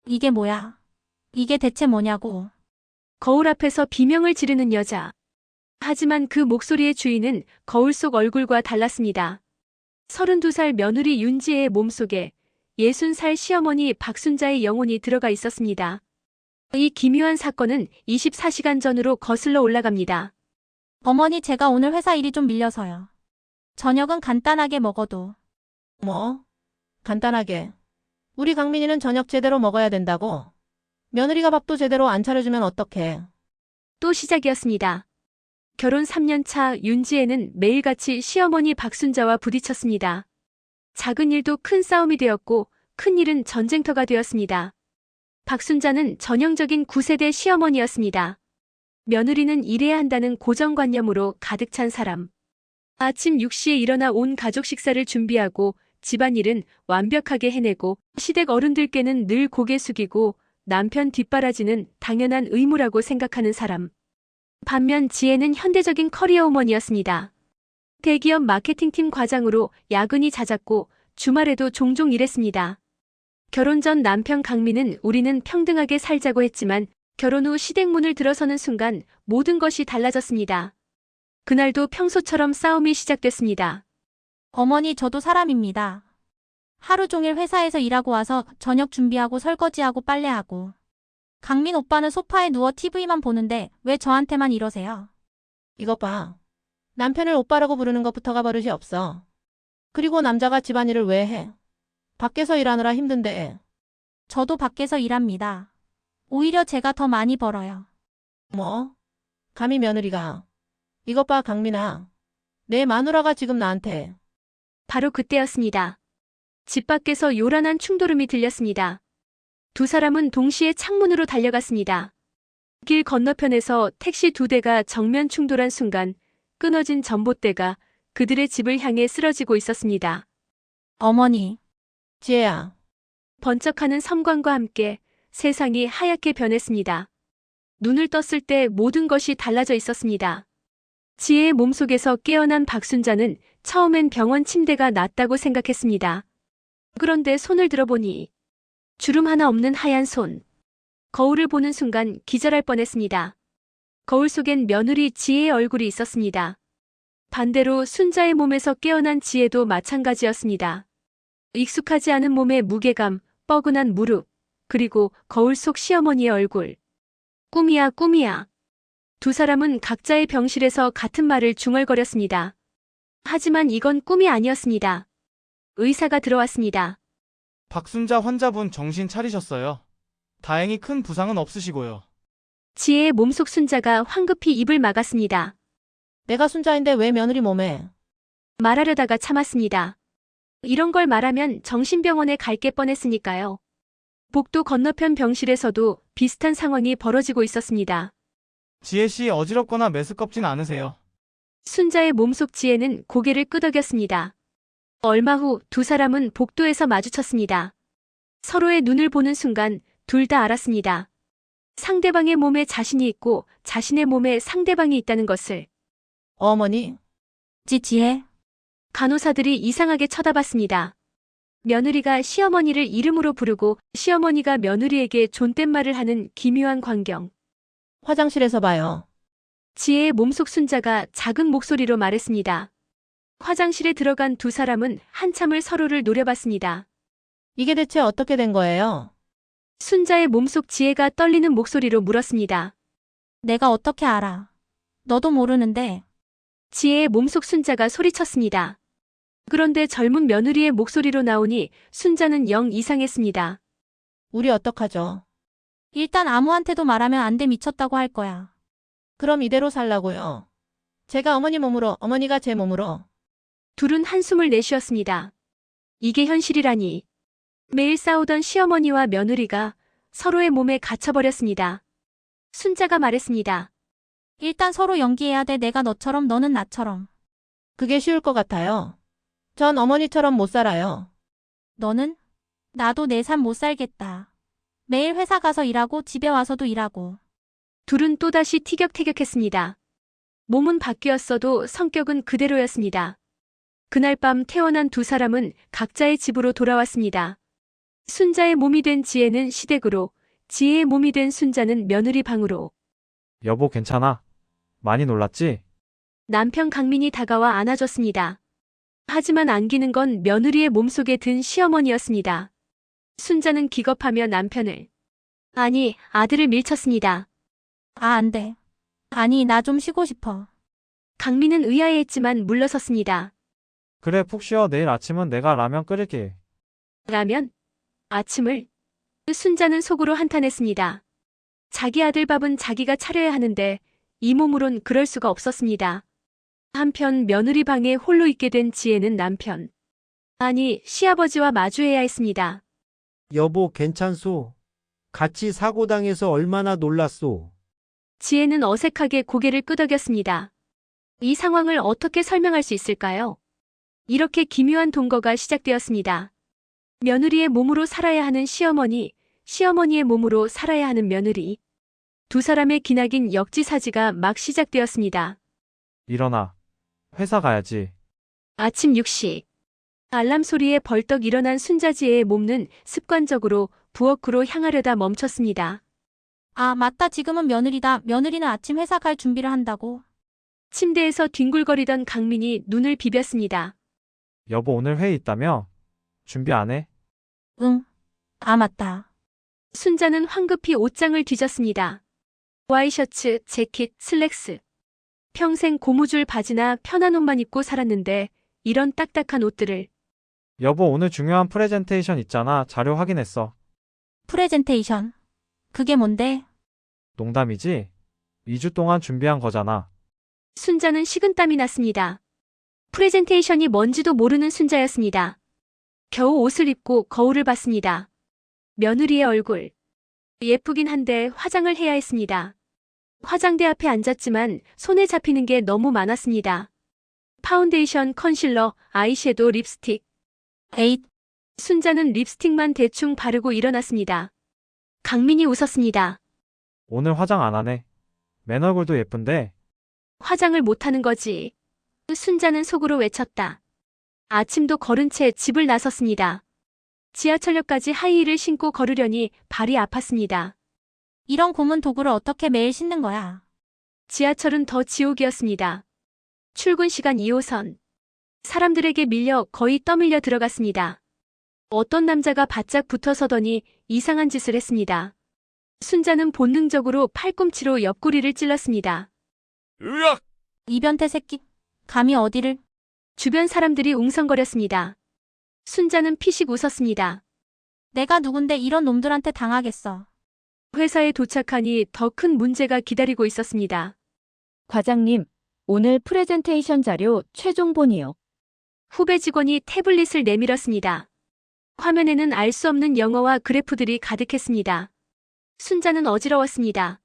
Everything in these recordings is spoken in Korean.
이게 뭐야? 이게 대체 뭐냐고. 거울 앞에서 비명을 지르는 여자. 하지만 그 목소리의 주인은 거울 속 얼굴과 달랐습니다. 32살 며느리 윤지혜의 몸속에 60살 시어머니 박순자의 영혼이 들어가 있었습니다. 이 기묘한 사건은 24시간 전으로 거슬러 올라갑니다. 어머니, 제가 오늘 회사 일이 좀 밀려서요. 저녁은 간단하게 먹어도. 뭐? 간단하게. 우리 강민이는 저녁 제대로 먹어야 된다고. 며느리가 밥도 제대로 안 차려주면 어떡해. 또 시작이었습니다. 결혼 3년 차 윤지혜는 매일같이 시어머니 박순자와 부딪혔습니다. 작은 일도 큰 싸움이 되었고 큰 일은 전쟁터가 되었습니다. 박순자는 전형적인 9세대 시어머니였습니다. 며느리는 일해야 한다는 고정관념으로 가득 찬 사람. 아침 6시에 일어나 온 가족 식사를 준비하고 집안일은 완벽하게 해내고 시댁 어른들께는 늘 고개 숙이고 남편 뒷바라지는 당연한 의무라고 생각하는 사람. 반면 지혜는 현대적인 커리어 우먼이었습니다. 대기업 마케팅팀 과장으로 야근이 잦았고 주말에도 종종 일했습니다. 결혼 전 남편 강민은 우리는 평등하게 살자고 했지만 결혼 후 시댁 문을 들어서는 순간 모든 것이 달라졌습니다. 그날도 평소처럼 싸움이 시작됐습니다. 어머니, 저도 사람입니다. 하루 종일 회사에서 일하고 와서 저녁 준비하고 설거지하고 빨래하고. 강민 오빠는 소파에 누워 TV만 보는데 왜 저한테만 이러세요? 이것 봐. 남편을 오빠라고 부르는 것부터가 버릇이 없어. 그리고 남자가 집안일을 왜 해? 밖에서 일하느라 힘든데. 저도 밖에서 일합니다. 오히려 제가 더 많이 벌어요. 뭐? 감히 며느리가. 이것 봐, 강민아. 내 마누라가 지금 나한테. 바로 그때였습니다. 집 밖에서 요란한 충돌음이 들렸습니다. 두 사람은 동시에 창문으로 달려갔습니다. 길 건너편에서 택시 2대가 정면 충돌한 순간 끊어진 전봇대가 그들의 집을 향해 쓰러지고 있었습니다. 어머니, 지혜야. 번쩍하는 섬광과 함께 세상이 하얗게 변했습니다. 눈을 떴을 때 모든 것이 달라져 있었습니다. 지혜의 몸속에서 깨어난 박순자는 처음엔 병원 침대가 낫다고 생각했습니다. 그런데 손을 들어보니 주름 하나 없는 하얀 손. 거울을 보는 순간 기절할 뻔했습니다. 거울 속엔 며느리 지혜의 얼굴이 있었습니다. 반대로 순자의 몸에서 깨어난 지혜도 마찬가지였습니다. 익숙하지 않은 몸의 무게감, 뻐근한 무릎, 그리고 거울 속 시어머니의 얼굴. 꿈이야, 꿈이야. 두 사람은 각자의 병실에서 같은 말을 중얼거렸습니다. 하지만 이건 꿈이 아니었습니다. 의사가 들어왔습니다. 박순자 환자분 정신 차리셨어요. 다행히 큰 부상은 없으시고요. 지혜의 몸속 순자가 황급히 입을 막았습니다. 내가 순자인데 왜 며느리 몸에. 말하려다가 참았습니다. 이런 걸 말하면 정신병원에 갈 게 뻔했으니까요. 복도 건너편 병실에서도 비슷한 상황이 벌어지고 있었습니다. 지혜씨 어지럽거나 메스껍진 않으세요? 순자의 몸속 지혜는 고개를 끄덕였습니다. 얼마 후 두 사람은 복도에서 마주쳤습니다. 서로의 눈을 보는 순간 둘 다 알았습니다. 상대방의 몸에 자신이 있고 자신의 몸에 상대방이 있다는 것을. 어머니. 지혜. 간호사들이 이상하게 쳐다봤습니다. 며느리가 시어머니를 이름으로 부르고 시어머니가 며느리에게 존댓말을 하는 기묘한 광경. 화장실에서 봐요. 지혜의 몸속 순자가 작은 목소리로 말했습니다. 화장실에 들어간 두 사람은 한참을 서로를 노려봤습니다. 이게 대체 어떻게 된 거예요? 순자의 몸속 지혜가 떨리는 목소리로 물었습니다. 내가 어떻게 알아? 너도 모르는데. 지혜의 몸속 순자가 소리쳤습니다. 그런데 젊은 며느리의 목소리로 나오니 순자는 영 이상했습니다. 우리 어떡하죠? 일단 아무한테도 말하면 안 돼. 미쳤다고 할 거야. 그럼 이대로 살라고요. 제가 어머니 몸으로, 어머니가 제 몸으로. 둘은 한숨을 내쉬었습니다. 이게 현실이라니. 매일 싸우던 시어머니와 며느리가 서로의 몸에 갇혀버렸습니다. 순자가 말했습니다. 일단 서로 연기해야 돼. 내가 너처럼, 너는 나처럼. 그게 쉬울 것 같아요. 전 어머니처럼 못 살아요. 너는? 나도 내 삶 못 살겠다. 매일 회사 가서 일하고 집에 와서도 일하고. 둘은 또다시 티격태격했습니다. 몸은 바뀌었어도 성격은 그대로였습니다. 그날 밤 태어난 두 사람은 각자의 집으로 돌아왔습니다. 순자의 몸이 된 지혜는 시댁으로, 지혜의 몸이 된 순자는 며느리 방으로. 여보, 괜찮아? 많이 놀랐지? 남편 강민이 다가와 안아줬습니다. 하지만 안기는 건 며느리의 몸속에 든 시어머니였습니다. 순자는 기겁하며 남편을, 아니, 아들을 밀쳤습니다. 아, 안 돼. 아니, 나 좀 쉬고 싶어. 강민은 의아해했지만 물러섰습니다. 그래, 푹 쉬어. 내일 아침은 내가 라면 끓일게. 라면? 아침을? 순자는 속으로 한탄했습니다. 자기 아들 밥은 자기가 차려야 하는데 이 몸으론 그럴 수가 없었습니다. 한편 며느리 방에 홀로 있게 된 지혜는 남편, 아니 시아버지와 마주해야 했습니다. 여보, 괜찮소? 같이 사고당해서 얼마나 놀랐소? 지혜는 어색하게 고개를 끄덕였습니다. 이 상황을 어떻게 설명할 수 있을까요? 이렇게 기묘한 동거가 시작되었습니다. 며느리의 몸으로 살아야 하는 시어머니, 시어머니의 몸으로 살아야 하는 며느리. 두 사람의 기나긴 역지사지가 막 시작되었습니다. 일어나. 회사 가야지. 아침 6시. 알람 소리에 벌떡 일어난 순자지혜의 몸은 습관적으로 부엌으로 향하려다 멈췄습니다. 아, 맞다. 지금은 며느리다. 며느리는 아침 회사 갈 준비를 한다고. 침대에서 뒹굴거리던 강민이 눈을 비볐습니다. 여보, 오늘 회의 있다며? 준비 안 해? 응. 아, 맞다. 순자는 황급히 옷장을 뒤졌습니다. 와이셔츠, 재킷, 슬랙스. 평생 고무줄 바지나 편한 옷만 입고 살았는데 이런 딱딱한 옷들을. 여보, 오늘 중요한 프레젠테이션 있잖아. 자료 확인했어. 프레젠테이션. 그게 뭔데? 농담이지? 2주 동안 준비한 거잖아. 순자는 식은땀이 났습니다. 프레젠테이션이 뭔지도 모르는 순자였습니다. 겨우 옷을 입고 거울을 봤습니다. 며느리의 얼굴. 예쁘긴 한데 화장을 해야 했습니다. 화장대 앞에 앉았지만 손에 잡히는 게 너무 많았습니다. 파운데이션, 컨실러, 아이섀도우, 립스틱. 에잇. 순자는 립스틱만 대충 바르고 일어났습니다. 강민이 웃었습니다. 오늘 화장 안 하네. 맨 얼굴도 예쁜데. 화장을 못하는 거지. 순자는 속으로 외쳤다. 아침도 걸은 채 집을 나섰습니다. 지하철역까지 하이힐을 신고 걸으려니 발이 아팠습니다. 이런 고문 도구를 어떻게 매일 신는 거야? 지하철은 더 지옥이었습니다. 출근 시간 2호선. 사람들에게 밀려 거의 떠밀려 들어갔습니다. 어떤 남자가 바짝 붙어서더니 이상한 짓을 했습니다. 순자는 본능적으로 팔꿈치로 옆구리를 찔렀습니다. 으악! 이 변태 새끼. 감히 어디를? 주변 사람들이 웅성거렸습니다. 순자는 피식 웃었습니다. 내가 누군데 이런 놈들한테 당하겠어. 회사에 도착하니 더 큰 문제가 기다리고 있었습니다. 과장님, 오늘 프레젠테이션 자료 최종본이요. 후배 직원이 태블릿을 내밀었습니다. 화면에는 알 수 없는 영어와 그래프들이 가득했습니다. 순자는 어지러웠습니다.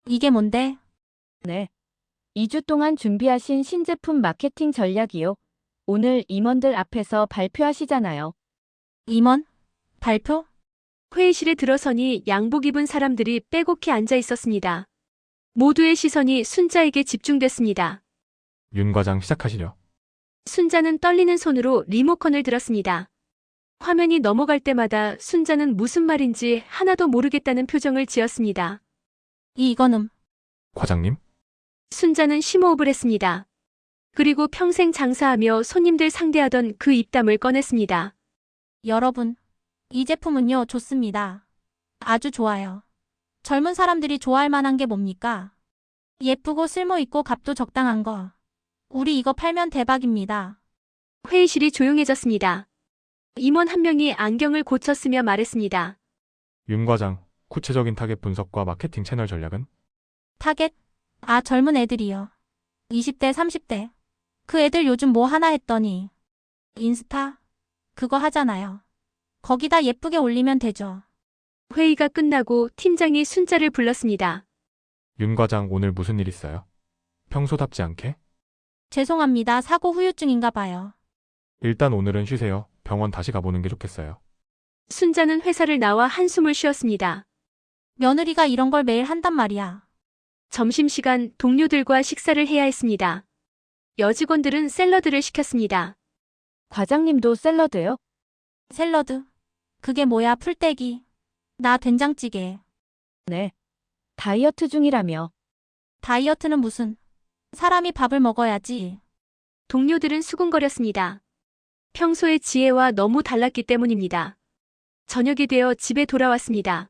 이게 뭔데? 네. 2주 동안 준비하신 신제품 마케팅 전략이요. 오늘 임원들 앞에서 발표하시잖아요. 임원? 발표? 회의실에 들어서니 양복 입은 사람들이 빼곡히 앉아 있었습니다. 모두의 시선이 순자에게 집중됐습니다. 윤 과장 시작하시려. 순자는 떨리는 손으로 리모컨을 들었습니다. 화면이 넘어갈 때마다 순자는 무슨 말인지 하나도 모르겠다는 표정을 지었습니다. 이거는 과장님? 순자는 심호흡을 했습니다. 그리고 평생 장사하며 손님들 상대하던 그 입담을 꺼냈습니다. 여러분, 이 제품은요, 좋습니다. 아주 좋아요. 젊은 사람들이 좋아할 만한 게 뭡니까? 예쁘고 쓸모있고 값도 적당한 거. 우리 이거 팔면 대박입니다. 회의실이 조용해졌습니다. 임원 한 명이 안경을 고쳤으며 말했습니다. 윤 과장, 구체적인 타겟 분석과 마케팅 채널 전략은? 타겟? 아, 젊은 애들이요. 20대, 30대. 그 애들 요즘 뭐 하나 했더니. 인스타? 그거 하잖아요. 거기다 예쁘게 올리면 되죠. 회의가 끝나고 팀장이 순자를 불렀습니다. 윤 과장, 오늘 무슨 일 있어요? 평소답지 않게? 죄송합니다. 사고 후유증인가 봐요. 일단 오늘은 쉬세요. 병원 다시 가보는 게 좋겠어요. 순자는 회사를 나와 한숨을 쉬었습니다. 며느리가 이런 걸 매일 한단 말이야. 점심시간 동료들과 식사를 해야 했습니다. 여직원들은 샐러드를 시켰습니다. 과장님도 샐러드요? 샐러드. 그게 뭐야, 풀떼기. 나 된장찌개. 네. 다이어트 중이라며. 다이어트는 무슨. 사람이 밥을 먹어야지. 동료들은 수군거렸습니다. 평소의 지혜와 너무 달랐기 때문입니다. 저녁이 되어 집에 돌아왔습니다.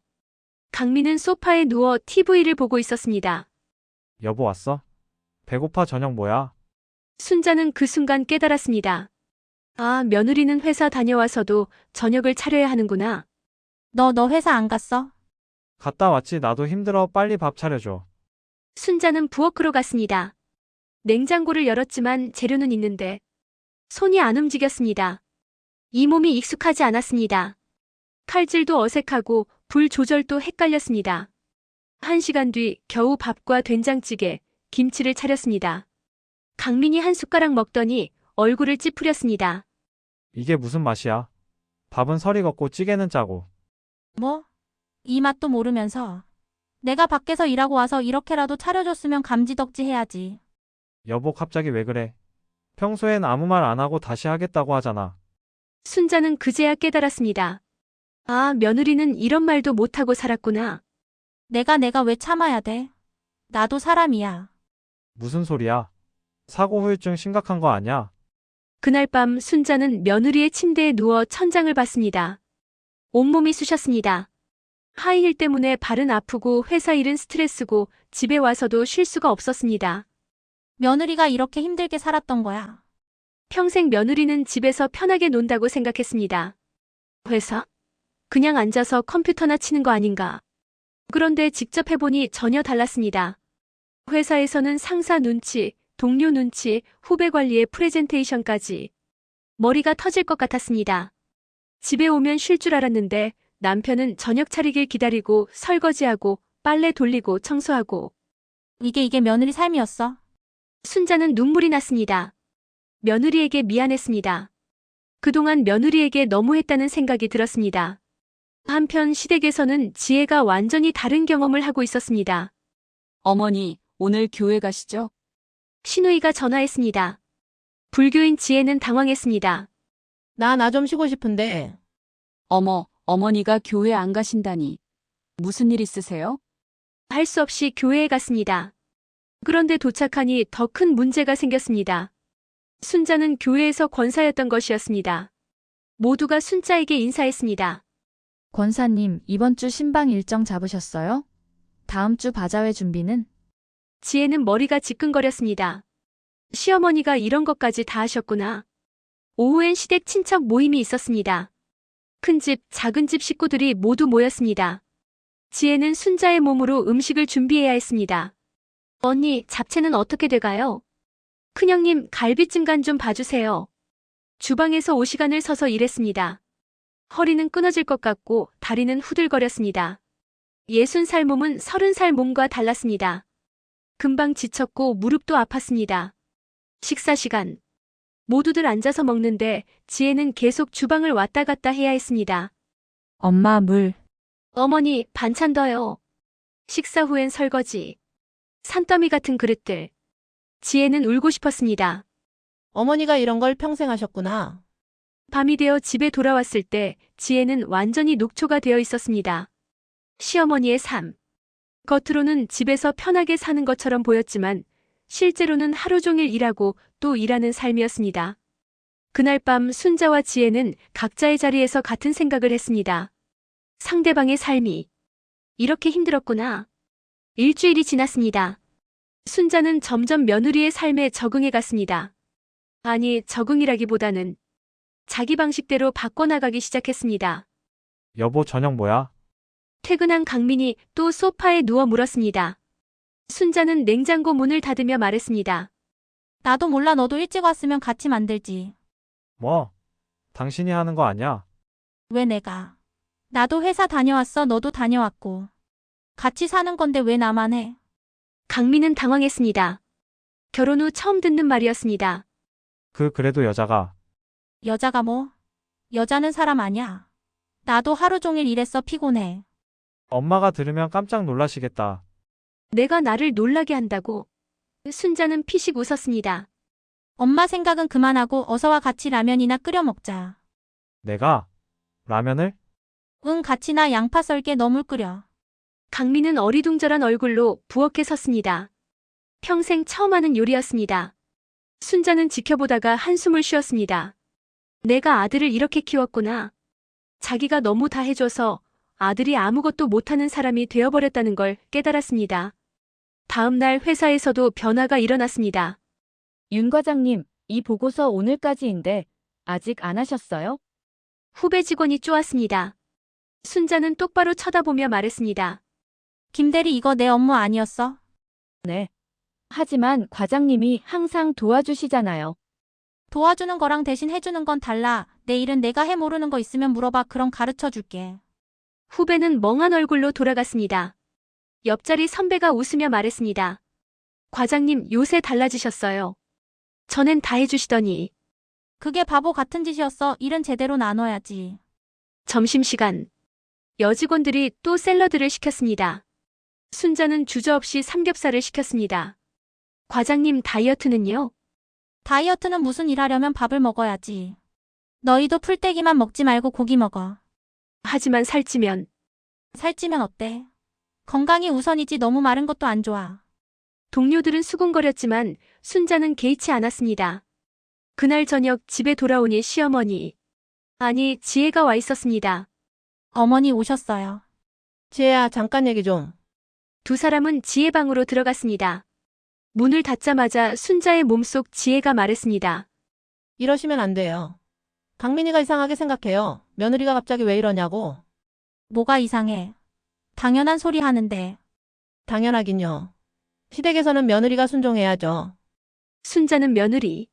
강민은 소파에 누워 TV를 보고 있었습니다. 여보 왔어? 배고파 저녁 뭐야? 순자는 그 순간 깨달았습니다. 아, 며느리는 회사 다녀와서도 저녁을 차려야 하는구나. 너 회사 안 갔어? 갔다 왔지 나도 힘들어 빨리 밥 차려줘. 순자는 부엌으로 갔습니다. 냉장고를 열었지만 재료는 있는데 손이 안 움직였습니다. 이 몸이 익숙하지 않았습니다. 칼질도 어색하고 불 조절도 헷갈렸습니다. 1시간 뒤 겨우 밥과 된장찌개, 김치를 차렸습니다. 강민이 한 숟가락 먹더니 얼굴을 찌푸렸습니다. 이게 무슨 맛이야? 밥은 설이 걷고 찌개는 짜고. 뭐? 이 맛도 모르면서. 내가 밖에서 일하고 와서 이렇게라도 차려줬으면 감지덕지 해야지. 여보 갑자기 왜 그래? 평소엔 아무 말 안 하고 다시 하겠다고 하잖아. 순자는 그제야 깨달았습니다. 아, 며느리는 이런 말도 못하고 살았구나. 내가 왜 참아야 돼? 나도 사람이야. 무슨 소리야? 사고 후유증 심각한 거 아니야? 그날 밤 순자는 며느리의 침대에 누워 천장을 봤습니다. 온몸이 쑤셨습니다. 하이힐 때문에 발은 아프고 회사 일은 스트레스고 집에 와서도 쉴 수가 없었습니다. 며느리가 이렇게 힘들게 살았던 거야. 평생 며느리는 집에서 편하게 논다고 생각했습니다. 회사? 그냥 앉아서 컴퓨터나 치는 거 아닌가. 그런데 직접 해보니 전혀 달랐습니다. 회사에서는 상사 눈치, 동료 눈치, 후배 관리의 프레젠테이션까지. 머리가 터질 것 같았습니다. 집에 오면 쉴 줄 알았는데 남편은 저녁 차리길 기다리고 설거지하고 빨래 돌리고 청소하고. 이게 며느리 삶이었어? 순자는 눈물이 났습니다. 며느리에게 미안했습니다. 그동안 며느리에게 너무했다는 생각이 들었습니다. 한편 시댁에서는 지혜가 완전히 다른 경험을 하고 있었습니다. 어머니, 오늘 교회 가시죠? 신우이가 전화했습니다. 불교인 지혜는 당황했습니다. 나 좀 쉬고 싶은데. 어머, 어머니가 교회 안 가신다니. 무슨 일 있으세요? 할 수 없이 교회에 갔습니다. 그런데 도착하니 더 큰 문제가 생겼습니다. 순자는 교회에서 권사였던 것이었습니다. 모두가 순자에게 인사했습니다. 권사님, 이번 주 신방 일정 잡으셨어요? 다음 주 바자회 준비는? 지혜는 머리가 지끈거렸습니다. 시어머니가 이런 것까지 다 하셨구나. 오후엔 시댁 친척 모임이 있었습니다. 큰 집, 작은 집 식구들이 모두 모였습니다. 지혜는 순자의 몸으로 음식을 준비해야 했습니다. 언니, 잡채는 어떻게 돼가요? 큰형님, 갈비찜간 좀 봐주세요. 주방에서 5시간을 서서 일했습니다. 허리는 끊어질 것 같고 다리는 후들거렸습니다. 60살 몸은 30살 몸과 달랐습니다. 금방 지쳤고 무릎도 아팠습니다. 식사 시간. 모두들 앉아서 먹는데 지혜는 계속 주방을 왔다 갔다 해야 했습니다. 엄마, 물. 어머니, 반찬 더요. 식사 후엔 설거지. 산더미 같은 그릇들. 지혜는 울고 싶었습니다. 어머니가 이런 걸 평생 하셨구나. 밤이 되어 집에 돌아왔을 때 지혜는 완전히 녹초가 되어 있었습니다. 시어머니의 삶. 겉으로는 집에서 편하게 사는 것처럼 보였지만 실제로는 하루 종일 일하고 또 일하는 삶이었습니다. 그날 밤 순자와 지혜는 각자의 자리에서 같은 생각을 했습니다. 상대방의 삶이 이렇게 힘들었구나. 일주일이 지났습니다. 순자는 점점 며느리의 삶에 적응해 갔습니다. 아니, 적응이라기보다는 자기 방식대로 바꿔나가기 시작했습니다. 여보 저녁 뭐야? 퇴근한 강민이 또 소파에 누워 물었습니다. 순자는 냉장고 문을 닫으며 말했습니다. 나도 몰라. 너도 일찍 왔으면 같이 만들지. 뭐? 당신이 하는 거 아니야? 왜 내가? 나도 회사 다녀왔어. 너도 다녀왔고. 같이 사는 건데 왜 나만 해? 강민은 당황했습니다. 결혼 후 처음 듣는 말이었습니다. 그래도 여자가. 여자가 뭐? 여자는 사람 아니야. 나도 하루 종일 일했어. 피곤해. 엄마가 들으면 깜짝 놀라시겠다. 내가 나를 놀라게 한다고. 순자는 피식 웃었습니다. 엄마 생각은 그만하고 어서와 같이 라면이나 끓여 먹자. 내가? 라면을? 응, 같이 나 양파 썰게 너물 끓여. 강민은 어리둥절한 얼굴로 부엌에 섰습니다. 평생 처음 하는 요리였습니다. 순자는 지켜보다가 한숨을 쉬었습니다. 내가 아들을 이렇게 키웠구나. 자기가 너무 다 해줘서 아들이 아무것도 못하는 사람이 되어버렸다는 걸 깨달았습니다. 다음 날 회사에서도 변화가 일어났습니다. 윤 과장님, 이 보고서 오늘까지인데 아직 안 하셨어요? 후배 직원이 쪼았습니다. 순자는 똑바로 쳐다보며 말했습니다. 김대리 이거 내 업무 아니었어? 네. 하지만 과장님이 항상 도와주시잖아요. 도와주는 거랑 대신 해주는 건 달라. 내 일은 내가 해 모르는 거 있으면 물어봐. 그럼 가르쳐 줄게. 후배는 멍한 얼굴로 돌아갔습니다. 옆자리 선배가 웃으며 말했습니다. 과장님 요새 달라지셨어요. 전엔 다 해주시더니. 그게 바보 같은 짓이었어. 일은 제대로 나눠야지. 점심시간. 여직원들이 또 샐러드를 시켰습니다. 순자는 주저없이 삼겹살을 시켰습니다. 과장님 다이어트는요? 다이어트는 무슨 일 하려면 밥을 먹어야지. 너희도 풀떼기만 먹지 말고 고기 먹어. 하지만 살찌면. 살찌면 어때? 건강이 우선이지 너무 마른 것도 안 좋아. 동료들은 수군거렸지만 순자는 개의치 않았습니다. 그날 저녁 집에 돌아오니 시어머니. 아니, 지혜가 와 있었습니다. 어머니 오셨어요. 지혜야, 잠깐 얘기 좀. 두 사람은 지혜 방으로 들어갔습니다. 문을 닫자마자 순자의 몸속 지혜가 말했습니다. 이러시면 안 돼요. 강민이가 이상하게 생각해요. 며느리가 갑자기 왜 이러냐고. 뭐가 이상해. 당연한 소리 하는데. 당연하긴요. 시댁에서는 며느리가 순종해야죠. 순자는 며느리.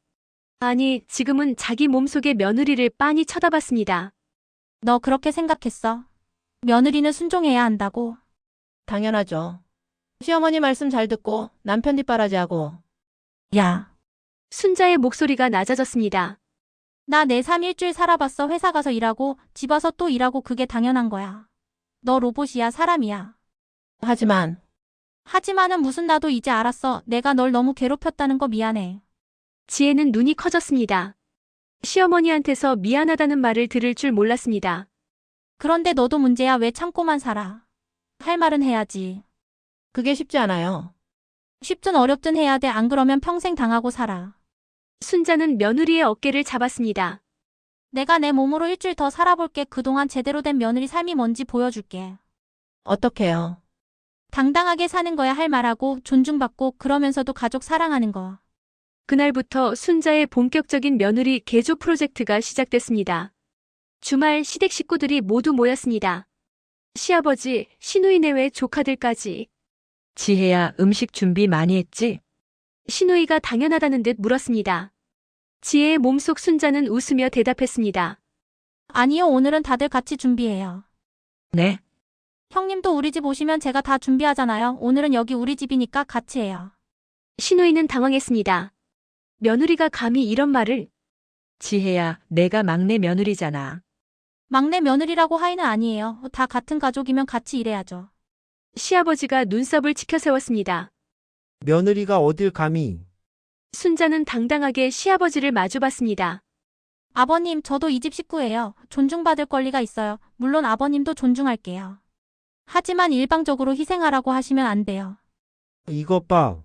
아니, 지금은 자기 몸속의 며느리를 빤히 쳐다봤습니다. 너 그렇게 생각했어? 며느리는 순종해야 한다고? 당연하죠. 시어머니 말씀 잘 듣고 남편 뒷바라지하고. 야, 순자의 목소리가 낮아졌습니다. 나 내 삶 일주일 살아봤어. 회사 가서 일하고 집 와서 또 일하고 그게 당연한 거야. 너 로봇이야, 사람이야. 하지만은 무슨 나도 이제 알았어. 내가 널 너무 괴롭혔다는 거 미안해. 지혜는 눈이 커졌습니다. 시어머니한테서 미안하다는 말을 들을 줄 몰랐습니다. 그런데 너도 문제야. 왜 참고만 살아? 할 말은 해야지. 그게 쉽지 않아요. 쉽든 어렵든 해야 돼. 안 그러면 평생 당하고 살아. 순자는 며느리의 어깨를 잡았습니다. 내가 내 몸으로 일주일 더 살아볼게. 그동안 제대로 된 며느리 삶이 뭔지 보여줄게. 어떡해요. 당당하게 사는 거야. 할 말하고 존중받고 그러면서도 가족 사랑하는 거. 그날부터 순자의 본격적인 며느리 개조 프로젝트가 시작됐습니다. 주말 시댁 식구들이 모두 모였습니다. 시아버지, 시누이 내외 조카들까지. 지혜야, 음식 준비 많이 했지? 시누이가 당연하다는 듯 물었습니다. 지혜의 몸속 순자는 웃으며 대답했습니다. 아니요, 오늘은 다들 같이 준비해요. 네. 형님도 우리 집 오시면 제가 다 준비하잖아요. 오늘은 여기 우리 집이니까 같이 해요. 시누이는 당황했습니다. 며느리가 감히 이런 말을. 지혜야, 내가 막내 며느리잖아. 막내 며느리라고 하이는 아니에요. 다 같은 가족이면 같이 일해야죠. 시아버지가 눈썹을 치켜세웠습니다. 며느리가 어딜 감히. 순자는 당당하게 시아버지를 마주봤습니다. 아버님, 저도 이 집 식구예요. 존중받을 권리가 있어요. 물론 아버님도 존중할게요. 하지만 일방적으로 희생하라고 하시면 안 돼요. 이것 봐.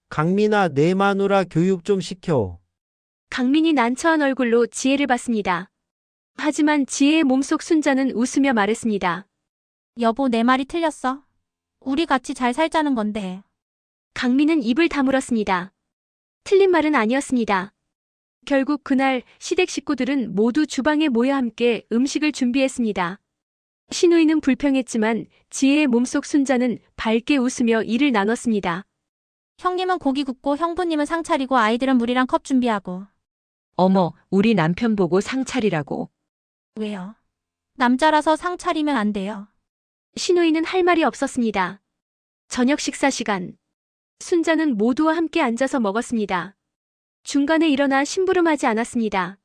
강민아, 내 마누라 교육 좀 시켜. 강민이 난처한 얼굴로 지혜를 봤습니다. 하지만 지혜의 몸속 순자는 웃으며 말했습니다. 여보, 내 말이 틀렸어? 우리 같이 잘 살자는 건데. 강민은 입을 다물었습니다. 틀린 말은 아니었습니다. 결국 그날 시댁 식구들은 모두 주방에 모여 함께 음식을 준비했습니다. 시누이는 불평했지만 지혜의 몸속 순자는 밝게 웃으며 일을 나눴습니다. 형님은 고기 굽고 형부님은 상 차리고 아이들은 물이랑 컵 준비하고. 어머, 우리 남편 보고 상 차리라고. 왜요? 남자라서 상 차리면 안 돼요. 시누이는 할 말이 없었습니다. 저녁 식사 시간. 순자는 모두와 함께 앉아서 먹었습니다. 중간에 일어나 심부름하지 않았습니다.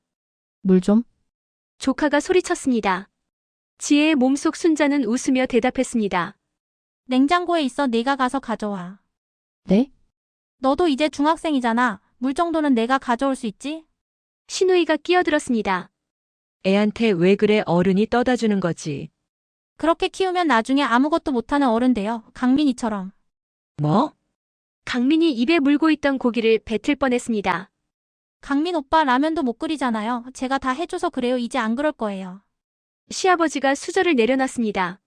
물 좀? 조카가 소리쳤습니다. 지혜의 몸속 순자는 웃으며 대답했습니다. 냉장고에 있어. 내가 가서 가져와. 네? 너도 이제 중학생이잖아. 물 정도는 내가 가져올 수 있지? 시누이가 끼어들었습니다. 애한테 왜 그래, 어른이 떠다 주는 거지. 그렇게 키우면 나중에 아무것도 못하는 어른 돼요. 강민이처럼. 뭐? 강민이 입에 물고 있던 고기를 뱉을 뻔했습니다. 강민 오빠 라면도 못 끓이잖아요. 제가 다 해줘서 그래요. 이제 안 그럴 거예요. 시아버지가 수저를 내려놨습니다.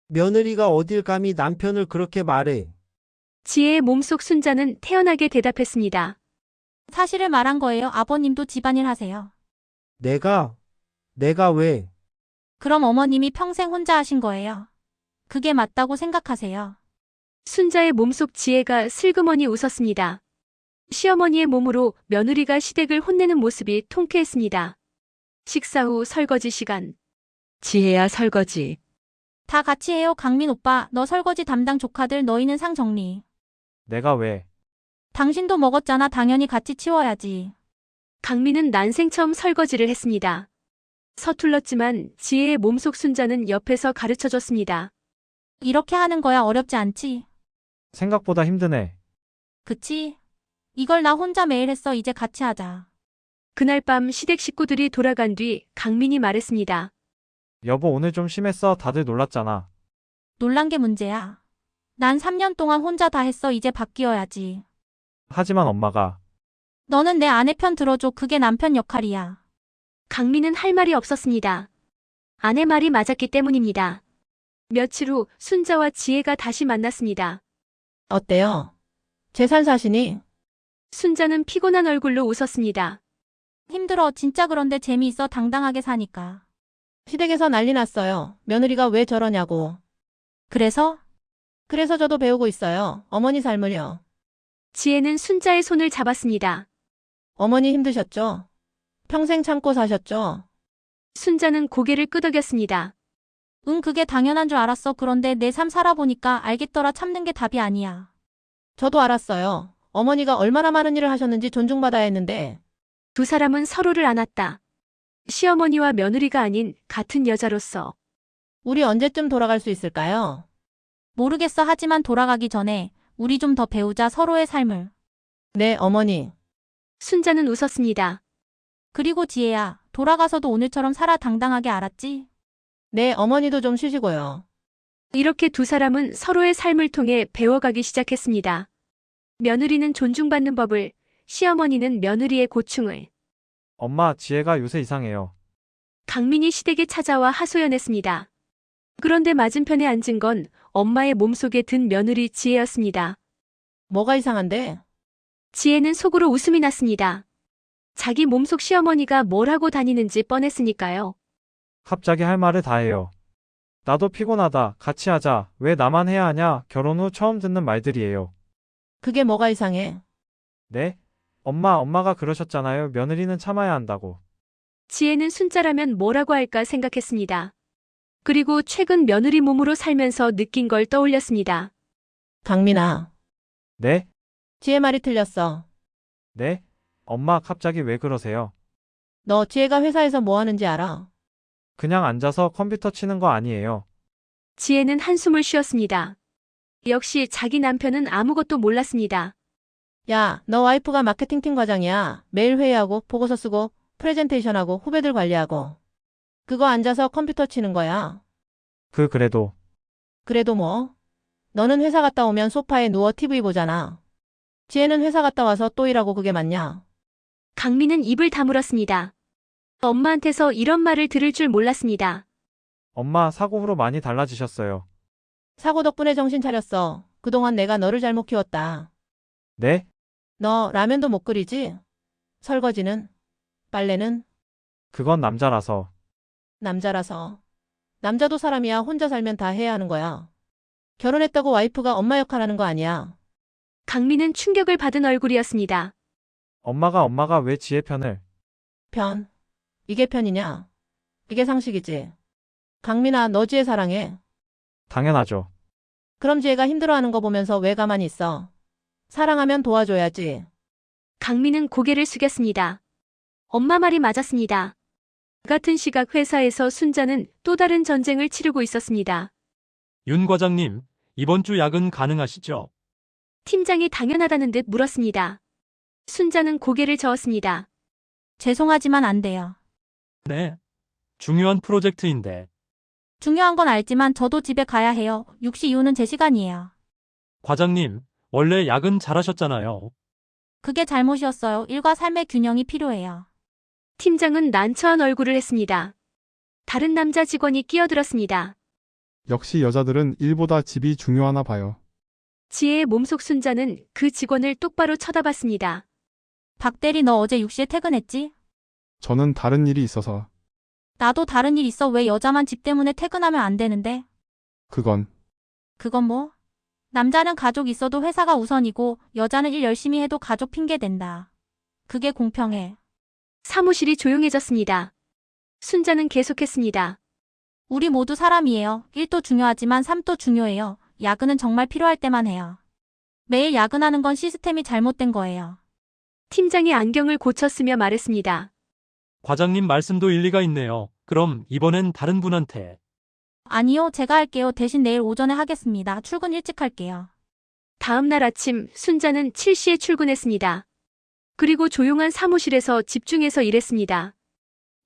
며느리가 어딜 감히 남편을 그렇게 말해. 지혜의 몸속 순자는 태연하게 대답했습니다. 사실을 말한 거예요. 아버님도 집안일 하세요. 내가 왜? 그럼 어머님이 평생 혼자 하신 거예요. 그게 맞다고 생각하세요. 순자의 몸속 지혜가 슬그머니 웃었습니다. 시어머니의 몸으로 며느리가 시댁을 혼내는 모습이 통쾌했습니다. 식사 후 설거지 시간. 지혜야 설거지. 다 같이 해요. 강민 오빠, 너 설거지 담당 조카들 너희는 상 정리. 내가 왜? 당신도 먹었잖아. 당연히 같이 치워야지. 강민은 난생 처음 설거지를 했습니다. 서툴렀지만 지혜의 몸속 순자는 옆에서 가르쳐줬습니다. 이렇게 하는 거야. 어렵지 않지? 생각보다 힘드네. 그치? 이걸 나 혼자 매일 했어. 이제 같이 하자. 그날 밤 시댁 식구들이 돌아간 뒤 강민이 말했습니다. 여보, 오늘 좀 심했어. 다들 놀랐잖아. 놀란 게 문제야. 난 3년 동안 혼자 다 했어. 이제 바뀌어야지. 하지만 엄마가 너는 내 아내 편 들어줘. 그게 남편 역할이야. 강민은 할 말이 없었습니다. 아내 말이 맞았기 때문입니다. 며칠 후 순자와 지혜가 다시 만났습니다. 어때요? 재산 사시니? 순자는 피곤한 얼굴로 웃었습니다. 힘들어. 진짜 그런데 재미있어. 당당하게 사니까. 시댁에서 난리 났어요. 며느리가 왜 저러냐고. 그래서? 그래서 저도 배우고 있어요. 어머니 삶을요. 지혜는 순자의 손을 잡았습니다. 어머니 힘드셨죠? 평생 참고 사셨죠? 순자는 고개를 끄덕였습니다. 응, 그게 당연한 줄 알았어. 그런데 내 삶 살아보니까 알겠더라. 참는 게 답이 아니야. 저도 알았어요. 어머니가 얼마나 많은 일을 하셨는지 존중받아야 했는데. 두 사람은 서로를 안았다. 시어머니와 며느리가 아닌 같은 여자로서. 우리 언제쯤 돌아갈 수 있을까요? 모르겠어. 하지만 돌아가기 전에 우리 좀 더 배우자. 서로의 삶을. 네, 어머니. 순자는 웃었습니다. 그리고 지혜야, 돌아가서도 오늘처럼 살아. 당당하게. 알았지? 네, 어머니도 좀 쉬시고요. 이렇게 두 사람은 서로의 삶을 통해 배워가기 시작했습니다. 며느리는 존중받는 법을, 시어머니는 며느리의 고충을. 엄마, 지혜가 요새 이상해요. 강민이 시댁에 찾아와 하소연했습니다. 그런데 맞은편에 앉은 건 엄마의 몸속에 든 며느리 지혜였습니다. 뭐가 이상한데? 지혜는 속으로 웃음이 났습니다. 자기 몸속 시어머니가 뭘 하고 다니는지 뻔했으니까요. 갑자기 할 말을 다 해요. 나도 피곤하다. 같이 하자. 왜 나만 해야 하냐? 결혼 후 처음 듣는 말들이에요. 그게 뭐가 이상해? 네? 엄마가 그러셨잖아요. 며느리는 참아야 한다고. 지혜는 순자라면 뭐라고 할까 생각했습니다. 그리고 최근 며느리 몸으로 살면서 느낀 걸 떠올렸습니다. 강민아, 네? 지혜 말이 틀렸어. 네? 엄마, 갑자기 왜 그러세요? 너 지혜가 회사에서 뭐 하는지 알아? 그냥 앉아서 컴퓨터 치는 거 아니에요. 지혜는 한숨을 쉬었습니다. 역시 자기 남편은 아무것도 몰랐습니다. 야, 너 와이프가 마케팅팀 과장이야. 매일 회의하고 보고서 쓰고 프레젠테이션하고 후배들 관리하고. 그거 앉아서 컴퓨터 치는 거야. 그래도. 그래도 뭐? 너는 회사 갔다 오면 소파에 누워 TV 보잖아. 지혜는 회사 갔다 와서 또 일하고 그게 맞냐? 강민은 입을 다물었습니다. 엄마한테서 이런 말을 들을 줄 몰랐습니다. 엄마, 사고 후로 많이 달라지셨어요. 사고 덕분에 정신 차렸어. 그동안 내가 너를 잘못 키웠다. 네? 너 라면도 못 끓이지? 설거지는? 빨래는? 그건 남자라서. 남자라서. 남자도 사람이야. 혼자 살면 다 해야 하는 거야. 결혼했다고 와이프가 엄마 역할하는 거 아니야. 강민은 충격을 받은 얼굴이었습니다. 엄마가 왜 지혜 편을? 편. 이게 편이냐? 이게 상식이지. 강민아, 너 지혜 사랑해. 당연하죠. 그럼 지혜가 힘들어하는 거 보면서 왜 가만히 있어? 사랑하면 도와줘야지. 강민은 고개를 숙였습니다. 엄마 말이 맞았습니다. 같은 시각 회사에서 순자는 또 다른 전쟁을 치르고 있었습니다. 윤 과장님, 이번 주 야근 가능하시죠? 팀장이 당연하다는 듯 물었습니다. 순자는 고개를 저었습니다. 죄송하지만 안 돼요. 네. 중요한 프로젝트인데. 중요한 건 알지만 저도 집에 가야 해요. 6시 이후는 제 시간이에요. 과장님, 원래 야근 잘하셨잖아요. 그게 잘못이었어요. 일과 삶의 균형이 필요해요. 팀장은 난처한 얼굴을 했습니다. 다른 남자 직원이 끼어들었습니다. 역시 여자들은 일보다 집이 중요하나 봐요. 지혜의 몸속 순자는 그 직원을 똑바로 쳐다봤습니다. 박대리 너 어제 6시에 퇴근했지? 저는 다른 일이 있어서 나도 다른 일 있어. 왜 여자만 집 때문에 퇴근하면 안 되는데? 그건 그건 뭐? 남자는 가족 있어도 회사가 우선이고 여자는 일 열심히 해도 가족 핑계 댄다. 그게 공평해. 사무실이 조용해졌습니다. 순자는 계속했습니다. 우리 모두 사람이에요. 일도 중요하지만 삶도 중요해요. 야근은 정말 필요할 때만 해요. 매일 야근하는 건 시스템이 잘못된 거예요. 팀장이 안경을 고쳤으며 말했습니다. 과장님 말씀도 일리가 있네요. 그럼 이번엔 다른 분한테. 아니요, 제가 할게요. 대신 내일 오전에 하겠습니다. 출근 일찍 할게요. 다음 날 아침 순자는 7시에 출근했습니다. 그리고 조용한 사무실에서 집중해서 일했습니다.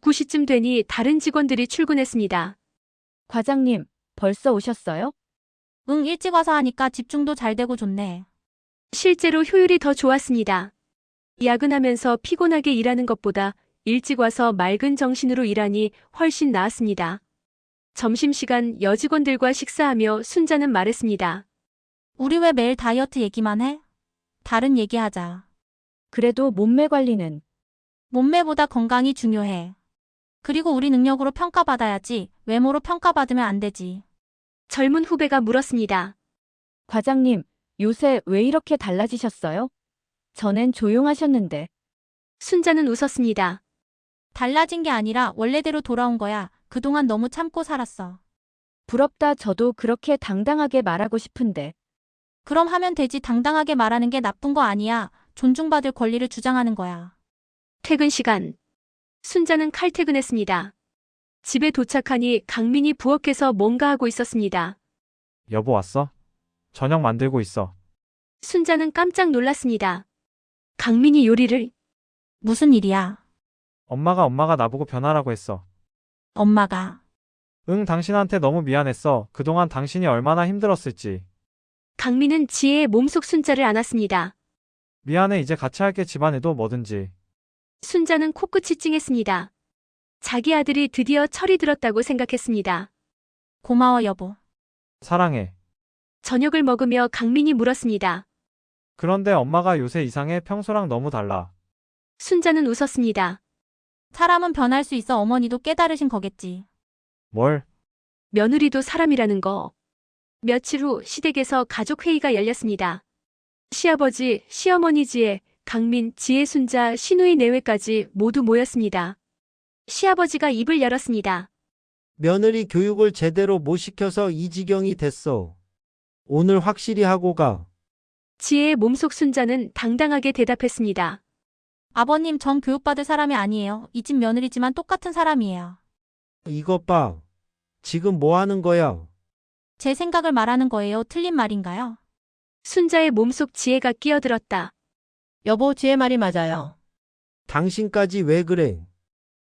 9시쯤 되니 다른 직원들이 출근했습니다. 과장님, 벌써 오셨어요? 응, 일찍 와서 하니까 집중도 잘 되고 좋네. 실제로 효율이 더 좋았습니다. 야근하면서 피곤하게 일하는 것보다 일찍 와서 맑은 정신으로 일하니 훨씬 나았습니다. 점심시간 여직원들과 식사하며 순자는 말했습니다. 우리 왜 매일 다이어트 얘기만 해? 다른 얘기하자. 그래도 몸매 관리는 몸매보다 건강이 중요해. 그리고 우리 능력으로 평가받아야지. 외모로 평가받으면 안 되지. 젊은 후배가 물었습니다. 과장님, 요새 왜 이렇게 달라지셨어요? 전엔 조용하셨는데. 순자는 웃었습니다. 달라진 게 아니라 원래대로 돌아온 거야. 그동안 너무 참고 살았어. 부럽다. 저도 그렇게 당당하게 말하고 싶은데. 그럼 하면 되지. 당당하게 말하는 게 나쁜 거 아니야. 존중받을 권리를 주장하는 거야. 퇴근 시간. 순자는 칼퇴근했습니다. 집에 도착하니 강민이 부엌에서 뭔가 하고 있었습니다. 여보 왔어? 저녁 만들고 있어. 순자는 깜짝 놀랐습니다. 강민이 요리를 무슨 일이야? 엄마가 나보고 변하라고 했어. 엄마가. 응, 당신한테 너무 미안했어. 그동안 당신이 얼마나 힘들었을지. 강민은 지혜의 몸속 순자를 안았습니다. 미안해, 이제 같이 할게. 집안에도 뭐든지. 순자는 코끝이 찡했습니다. 자기 아들이 드디어 철이 들었다고 생각했습니다. 고마워 여보. 사랑해. 저녁을 먹으며 강민이 물었습니다. 그런데 엄마가 요새 이상해. 평소랑 너무 달라. 순자는 웃었습니다. 사람은 변할 수 있어. 어머니도 깨달으신 거겠지. 뭘? 며느리도 사람이라는 거. 며칠 후 시댁에서 가족회의가 열렸습니다. 시아버지, 시어머니 지혜, 강민, 지혜 순자, 시누이 내외까지 모두 모였습니다. 시아버지가 입을 열었습니다. 며느리 교육을 제대로 못 시켜서 이 지경이 됐어. 오늘 확실히 하고 가. 지혜의 몸속 순자는 당당하게 대답했습니다. 아버님, 전 교육받을 사람이 아니에요. 이 집 며느리지만 똑같은 사람이에요. 이것 봐. 지금 뭐 하는 거야? 제 생각을 말하는 거예요. 틀린 말인가요? 순자의 몸속 지혜가 끼어들었다. 여보, 지혜 말이 맞아요. 당신까지 왜 그래?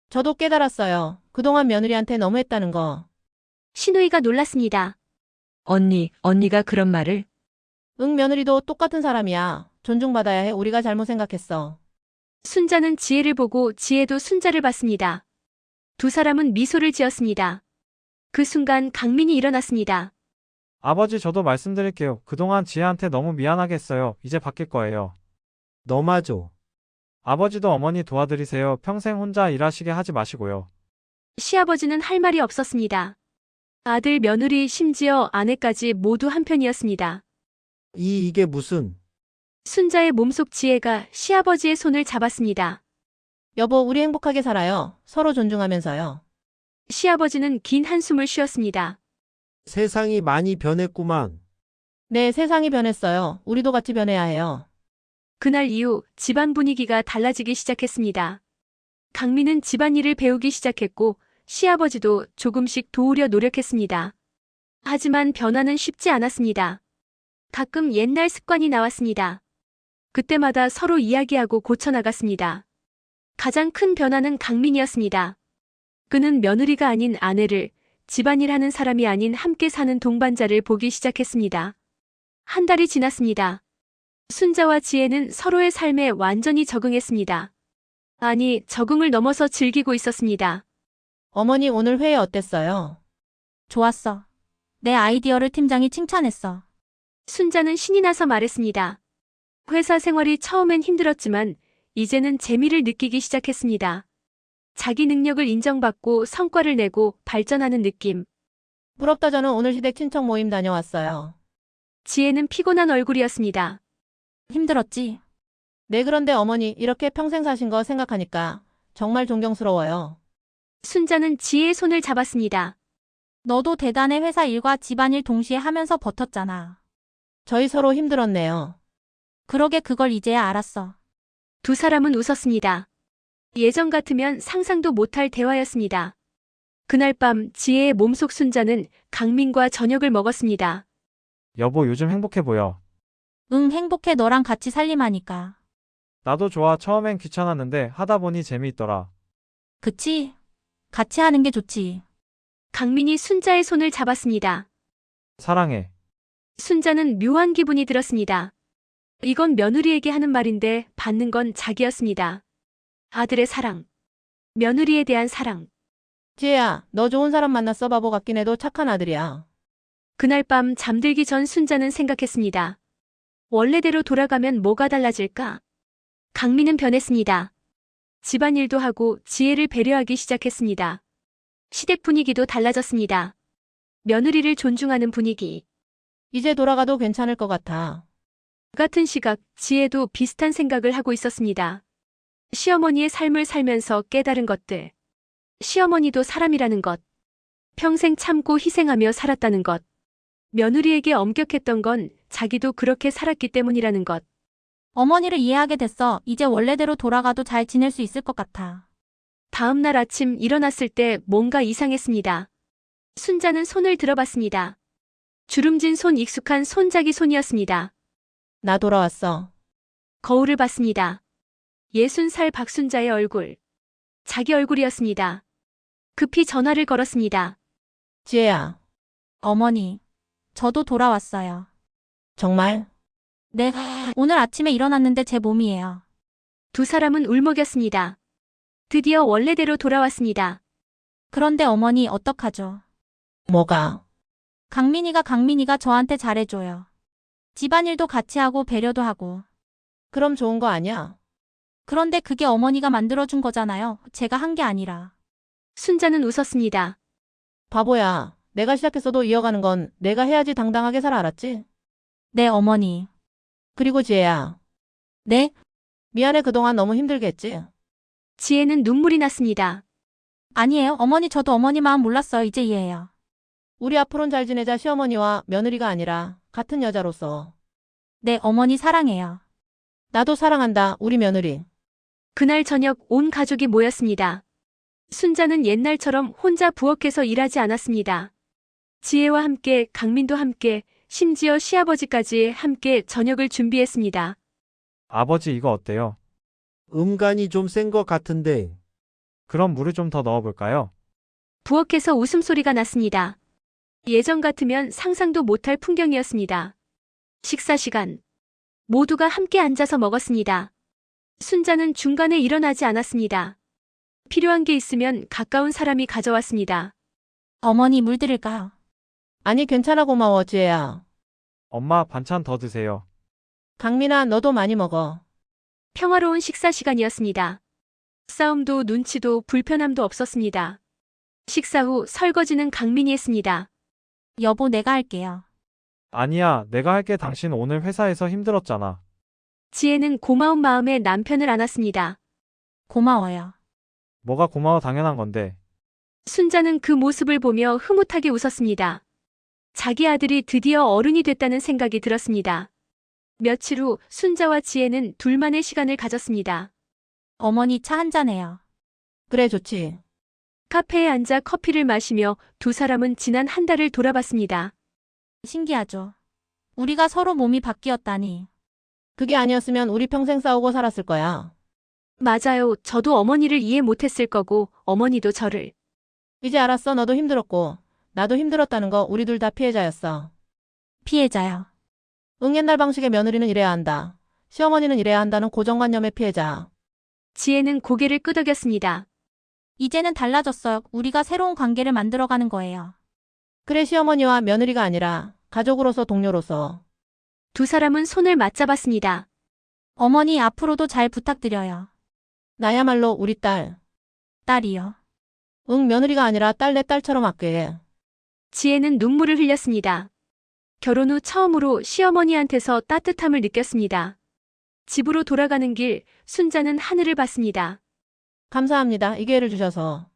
저도 깨달았어요. 그동안 며느리한테 너무했다는 거. 시누이가 놀랐습니다. 언니가 그런 말을? 응, 며느리도 똑같은 사람이야. 존중받아야 해. 우리가 잘못 생각했어. 순자는 지혜를 보고 지혜도 순자를 봤습니다. 두 사람은 미소를 지었습니다. 그 순간 강민이 일어났습니다. 아버지, 저도 말씀드릴게요. 그동안 지혜한테 너무 미안하게 했어요. 이제 바뀔 거예요. 너마저. 아버지도 어머니 도와드리세요. 평생 혼자 일하시게 하지 마시고요. 시아버지는 할 말이 없었습니다. 아들, 며느리, 심지어 아내까지 모두 한편이었습니다. 이게 무슨? 순자의 몸속 지혜가 시아버지의 손을 잡았습니다. 여보, 우리 행복하게 살아요. 서로 존중하면서요. 시아버지는 긴 한숨을 쉬었습니다. 세상이 많이 변했구만. 네, 세상이 변했어요. 우리도 같이 변해야 해요. 그날 이후 집안 분위기가 달라지기 시작했습니다. 강민은 집안일을 배우기 시작했고 시아버지도 조금씩 도우려 노력했습니다. 하지만 변화는 쉽지 않았습니다. 가끔 옛날 습관이 나왔습니다. 그때마다 서로 이야기하고 고쳐나갔습니다. 가장 큰 변화는 강민이었습니다. 그는 며느리가 아닌 아내를, 집안일 하는 사람이 아닌 함께 사는 동반자를 보기 시작했습니다. 한 달이 지났습니다. 순자와 지혜는 서로의 삶에 완전히 적응했습니다. 아니, 적응을 넘어서 즐기고 있었습니다. 어머니 오늘 회의 어땠어요? 좋았어. 내 아이디어를 팀장이 칭찬했어. 순자는 신이 나서 말했습니다. 회사 생활이 처음엔 힘들었지만 이제는 재미를 느끼기 시작했습니다. 자기 능력을 인정받고 성과를 내고 발전하는 느낌. 부럽다. 저는 오늘 시댁 친척 모임 다녀왔어요. 지혜는 피곤한 얼굴이었습니다. 힘들었지? 네, 그런데 어머니 이렇게 평생 사신 거 생각하니까 정말 존경스러워요. 순자는 지혜의 손을 잡았습니다. 너도 대단해. 회사 일과 집안일 동시에 하면서 버텼잖아. 저희 서로 힘들었네요. 그러게 그걸 이제야 알았어. 두 사람은 웃었습니다. 예전 같으면 상상도 못할 대화였습니다. 그날 밤 지혜의 몸속 순자는 강민과 저녁을 먹었습니다. 여보, 요즘 행복해 보여. 응, 행복해. 너랑 같이 살림하니까. 나도 좋아. 처음엔 귀찮았는데 하다 보니 재미있더라. 그치? 같이 하는 게 좋지. 강민이 순자의 손을 잡았습니다. 사랑해. 순자는 묘한 기분이 들었습니다. 이건 며느리에게 하는 말인데 받는 건 자기였습니다. 아들의 사랑. 며느리에 대한 사랑. 지혜야, 너 좋은 사람 만났어. 바보 같긴 해도 착한 아들이야. 그날 밤 잠들기 전 순자는 생각했습니다. 원래대로 돌아가면 뭐가 달라질까? 강민은 변했습니다. 집안일도 하고 지혜를 배려하기 시작했습니다. 시댁 분위기도 달라졌습니다. 며느리를 존중하는 분위기. 이제 돌아가도 괜찮을 것 같아. 같은 시각 지혜도 비슷한 생각을 하고 있었습니다. 시어머니의 삶을 살면서 깨달은 것들. 시어머니도 사람이라는 것. 평생 참고 희생하며 살았다는 것. 며느리에게 엄격했던 건 자기도 그렇게 살았기 때문이라는 것. 어머니를 이해하게 됐어. 이제 원래대로 돌아가도 잘 지낼 수 있을 것 같아. 다음 날 아침 일어났을 때 뭔가 이상했습니다. 순자는 손을 들어봤습니다. 주름진 손, 익숙한 손자기 손이었습니다. 나 돌아왔어. 거울을 봤습니다. 60살 박순자의 얼굴. 자기 얼굴이었습니다. 급히 전화를 걸었습니다. 지혜야, 어머니, 저도 돌아왔어요. 정말? 네, 오늘 아침에 일어났는데 제 몸이에요. 두 사람은 울먹였습니다. 드디어 원래대로 돌아왔습니다. 그런데 어머니 어떡하죠? 뭐가? 강민이가 저한테 잘해줘요. 집안일도 같이 하고 배려도 하고. 그럼 좋은 거 아니야? 그런데 그게 어머니가 만들어준 거잖아요. 제가 한 게 아니라. 순자는 웃었습니다. 바보야. 내가 시작했어도 이어가는 건 내가 해야지. 당당하게 살아. 알았지? 네, 어머니. 그리고 지혜야. 네? 미안해. 그동안 너무 힘들게 했지? 지혜는 눈물이 났습니다. 아니에요. 어머니, 저도 어머니 마음 몰랐어요. 이제 이해해요. 우리 앞으로는 잘 지내자. 시어머니와 며느리가 아니라 같은 여자로서. 네, 어머니 사랑해요. 나도 사랑한다. 우리 며느리. 그날 저녁 온 가족이 모였습니다. 순자는 옛날처럼 혼자 부엌에서 일하지 않았습니다. 지혜와 함께, 강민도 함께, 심지어 시아버지까지 함께 저녁을 준비했습니다. 아버지, 이거 어때요? 음간이 좀 센 것 같은데. 그럼 물을 좀 더 넣어볼까요? 부엌에서 웃음소리가 났습니다. 예전 같으면 상상도 못할 풍경이었습니다. 식사 시간. 모두가 함께 앉아서 먹었습니다. 순자는 중간에 일어나지 않았습니다. 필요한 게 있으면 가까운 사람이 가져왔습니다. 어머니 물 드릴까요? 아니, 괜찮아. 고마워. 지혜야. 엄마, 반찬 더 드세요. 강민아, 너도 많이 먹어. 평화로운 식사 시간이었습니다. 싸움도 눈치도 불편함도 없었습니다. 식사 후 설거지는 강민이 했습니다. 여보, 내가 할게요. 아니야, 내가 할게. 당신 오늘 회사에서 힘들었잖아. 지혜는 고마운 마음에 남편을 안았습니다. 고마워요. 뭐가 고마워. 당연한 건데. 순자는 그 모습을 보며 흐뭇하게 웃었습니다. 자기 아들이 드디어 어른이 됐다는 생각이 들었습니다. 며칠 후 순자와 지혜는 둘만의 시간을 가졌습니다. 어머니 차 한잔해요. 그래, 좋지. 카페에 앉아 커피를 마시며 두 사람은 지난 한 달을 돌아봤습니다. 신기하죠? 우리가 서로 몸이 바뀌었다니. 그게 아니었으면 우리 평생 싸우고 살았을 거야. 맞아요. 저도 어머니를 이해 못했을 거고 어머니도 저를. 이제 알았어. 너도 힘들었고 나도 힘들었다는 거 우리 둘 다 피해자였어. 피해자요. 옛날 방식의 며느리는 이래야 한다. 시어머니는 이래야 한다는 고정관념의 피해자. 지혜는 고개를 끄덕였습니다. 이제는 달라졌어요. 우리가 새로운 관계를 만들어가는 거예요. 그래 시어머니와 며느리가 아니라 가족으로서 동료로서. 두 사람은 손을 맞잡았습니다. 어머니 앞으로도 잘 부탁드려요. 나야말로 우리 딸. 딸이요. 며느리가 아니라 딸 내 딸처럼 아껴해. 지혜는 눈물을 흘렸습니다. 결혼 후 처음으로 시어머니한테서 따뜻함을 느꼈습니다. 집으로 돌아가는 길, 순자는 하늘을 봤습니다. 감사합니다. 이 기회를 주셔서.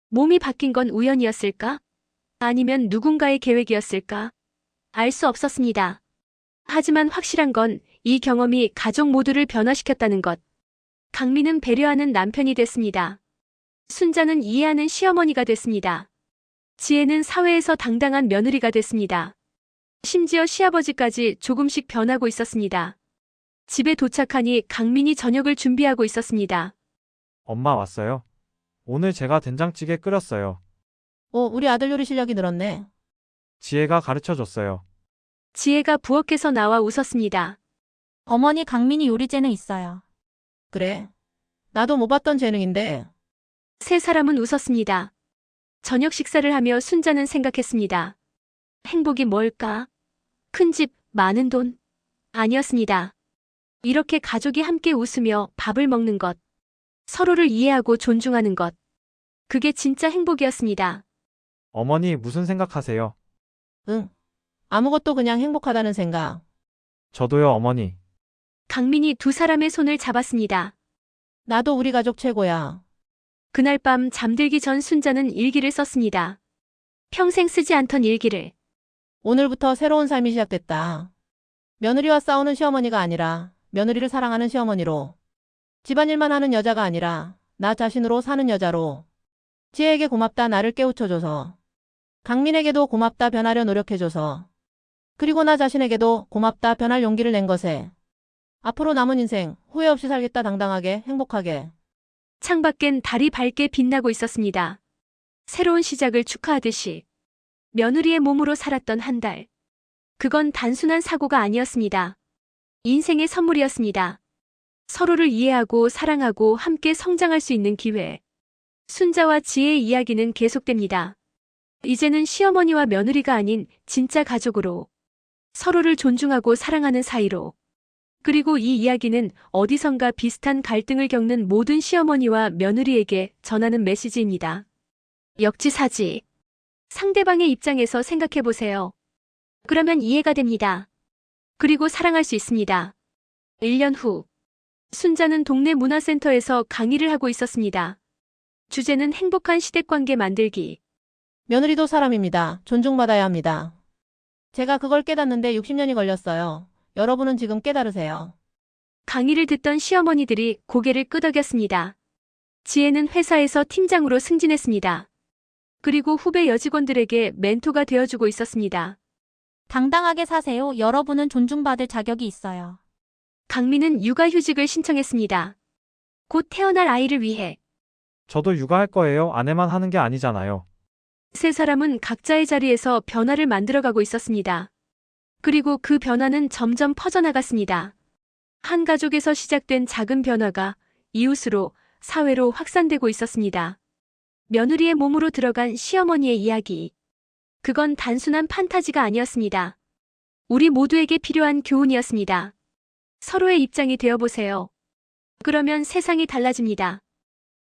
몸이 바뀐 건 우연이었을까? 아니면 누군가의 계획이었을까? 알 수 없었습니다. 하지만 확실한 건 이 경험이 가족 모두를 변화시켰다는 것. 강민은 배려하는 남편이 됐습니다. 순자는 이해하는 시어머니가 됐습니다. 지혜는 사회에서 당당한 며느리가 됐습니다. 심지어 시아버지까지 조금씩 변하고 있었습니다. 집에 도착하니 강민이 저녁을 준비하고 있었습니다. 엄마 왔어요? 오늘 제가 된장찌개 끓였어요. 오, 우리 아들 요리 실력이 늘었네. 지혜가 가르쳐줬어요. 지혜가 부엌에서 나와 웃었습니다. 어머니 강민이 요리 재능 있어요. 그래. 나도 못 봤던 재능인데. 세 사람은 웃었습니다. 저녁 식사를 하며 순자는 생각했습니다. 행복이 뭘까? 큰 집, 많은 돈? 아니었습니다. 이렇게 가족이 함께 웃으며 밥을 먹는 것. 서로를 이해하고 존중하는 것. 그게 진짜 행복이었습니다. 어머니 무슨 생각하세요? 아무것도 그냥 행복하다는 생각. 저도요, 어머니. 강민이 두 사람의 손을 잡았습니다. 나도 우리 가족 최고야. 그날 밤 잠들기 전 순자는 일기를 썼습니다. 평생 쓰지 않던 일기를. 오늘부터 새로운 삶이 시작됐다. 며느리와 싸우는 시어머니가 아니라 며느리를 사랑하는 시어머니로. 집안일만 하는 여자가 아니라 나 자신으로 사는 여자로. 지혜에게 고맙다 나를 깨우쳐줘서. 강민에게도 고맙다 변하려 노력해줘서. 그리고 나 자신에게도 고맙다 변할 용기를 낸 것에. 앞으로 남은 인생 후회 없이 살겠다 당당하게 행복하게. 창밖엔 달이 밝게 빛나고 있었습니다. 새로운 시작을 축하하듯이. 며느리의 몸으로 살았던 한 달. 그건 단순한 사고가 아니었습니다. 인생의 선물이었습니다. 서로를 이해하고 사랑하고 함께 성장할 수 있는 기회. 순자와 지혜의 이야기는 계속됩니다. 이제는 시어머니와 며느리가 아닌 진짜 가족으로. 서로를 존중하고 사랑하는 사이로. 그리고 이 이야기는 어디선가 비슷한 갈등을 겪는 모든 시어머니와 며느리에게 전하는 메시지입니다. 역지사지. 상대방의 입장에서 생각해보세요. 그러면 이해가 됩니다. 그리고 사랑할 수 있습니다. 1년 후. 순자는 동네 문화센터에서 강의를 하고 있었습니다. 주제는 행복한 시댁관계 만들기. 며느리도 사람입니다. 존중받아야 합니다. 제가 그걸 깨닫는데 60년이 걸렸어요. 여러분은 지금 깨달으세요. 강의를 듣던 시어머니들이 고개를 끄덕였습니다. 지혜는 회사에서 팀장으로 승진했습니다. 그리고 후배 여직원들에게 멘토가 되어주고 있었습니다. 당당하게 사세요. 여러분은 존중받을 자격이 있어요. 강민은 육아휴직을 신청했습니다. 곧 태어날 아이를 위해. 저도 육아할 거예요. 아내만 하는 게 아니잖아요. 세 사람은 각자의 자리에서 변화를 만들어가고 있었습니다. 그리고 그 변화는 점점 퍼져나갔습니다. 한 가족에서 시작된 작은 변화가 이웃으로, 사회로 확산되고 있었습니다. 며느리의 몸으로 들어간 시어머니의 이야기. 그건 단순한 판타지가 아니었습니다. 우리 모두에게 필요한 교훈이었습니다. 서로의 입장이 되어보세요. 그러면 세상이 달라집니다.